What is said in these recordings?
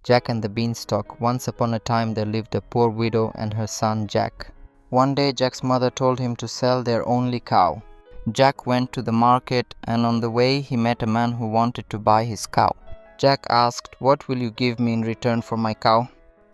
Jack and the Beanstalk. Once upon a time there lived a poor widow and her son Jack. One day Jack's mother told him to sell their only cow. Jack went to the market, and on the way he met a man who wanted to buy his cow. Jack asked, "What will you give me in return for my cow?"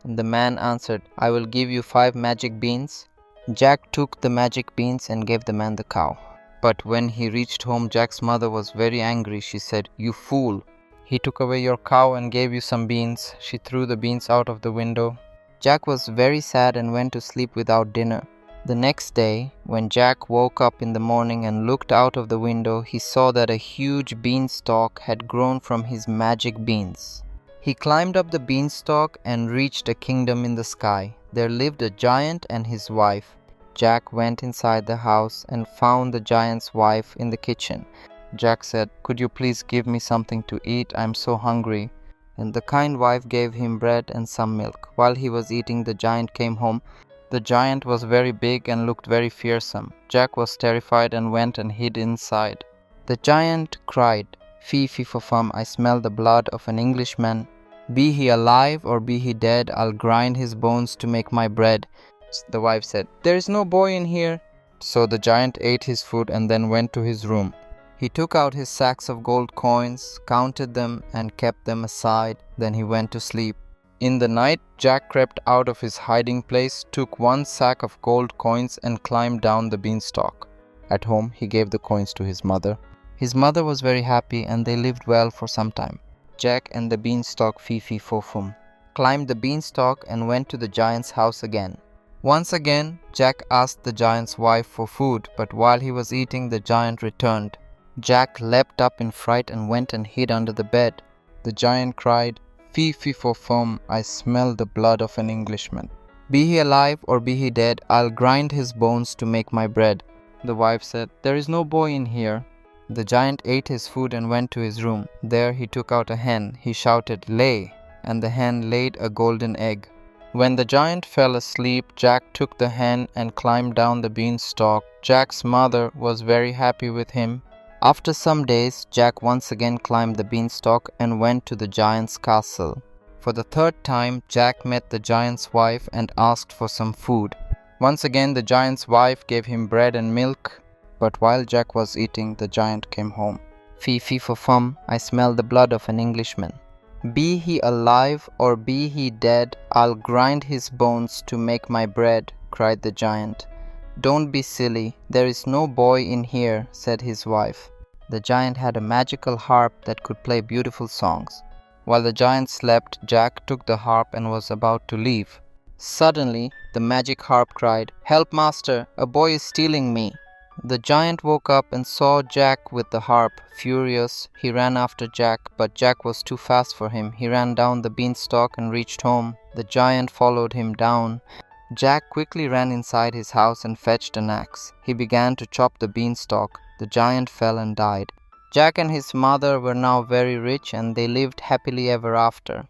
And the man answered, "I will give you 5 magic beans." Jack took the magic beans and gave the man the cow. But when he reached home, Jack's mother was very angry. She said, "You fool! He took away your cow and gave you some beans." She threw the beans out of the window. Jack was very sad and went to sleep without dinner. The next day, when Jack woke up in the morning and looked out of the window, he saw that a huge beanstalk had grown from his magic beans. He climbed up the beanstalk and reached a kingdom in the sky. There lived a giant and his wife. Jack went inside the house and found the giant's wife in the kitchen. Jack said, "Could you please give me something to eat? I'm so hungry." And the kind wife gave him bread and some milk. While he was eating, the giant came home. The giant was very big and looked very fearsome. Jack was terrified and went and hid inside. The giant cried, "Fee, fee, for fum, I smell the blood of an Englishman. Be he alive or be he dead, I'll grind his bones to make my bread." The wife said, "There is no boy in here." So the giant ate his food and then went to his room. He took out his sacks of gold coins, counted them, and kept them aside. Then he went to sleep. In the night, Jack crept out of his hiding place, took 1 sack of gold coins, and climbed down the beanstalk. At home, he gave the coins to his mother. His mother was very happy, and they lived well for some time. Jack and the Beanstalk, fee fee fo fum, climbed the beanstalk and went to the giant's house again. Once again, Jack asked the giant's wife for food, but while he was eating, the giant returned. Jack leapt up in fright and went and hid under the bed. The giant cried, "Fee, fee, for fum, I smell the blood of an Englishman. Be he alive or be he dead, I'll grind his bones to make my bread." The wife said, "There is no boy in here." The giant ate his food and went to his room. There he took out a hen. He shouted, "Lay!" and the hen laid a golden egg. When the giant fell asleep, Jack took the hen and climbed down the beanstalk. Jack's mother was very happy with him. After some days, Jack once again climbed the beanstalk and went to the giant's castle. For the 3rd time, Jack met the giant's wife and asked for some food. Once again, the giant's wife gave him bread and milk. But while Jack was eating, the giant came home. "Fee, fee, for fum, I smell the blood of an Englishman. Be he alive or be he dead, I'll grind his bones to make my bread," cried the giant. "Don't be silly, there is no boy in here," said his wife. The giant had a magical harp that could play beautiful songs. While the giant slept, Jack took the harp and was about to leave. Suddenly, the magic harp cried, "Help, master, a boy is stealing me." The giant woke up and saw Jack with the harp. Furious, he ran after Jack, but Jack was too fast for him. He ran down the beanstalk and reached home. The giant followed him down. Jack quickly ran inside his house and fetched an axe. He began to chop the beanstalk. The giant fell and died. Jack and his mother were now very rich, and they lived happily ever after.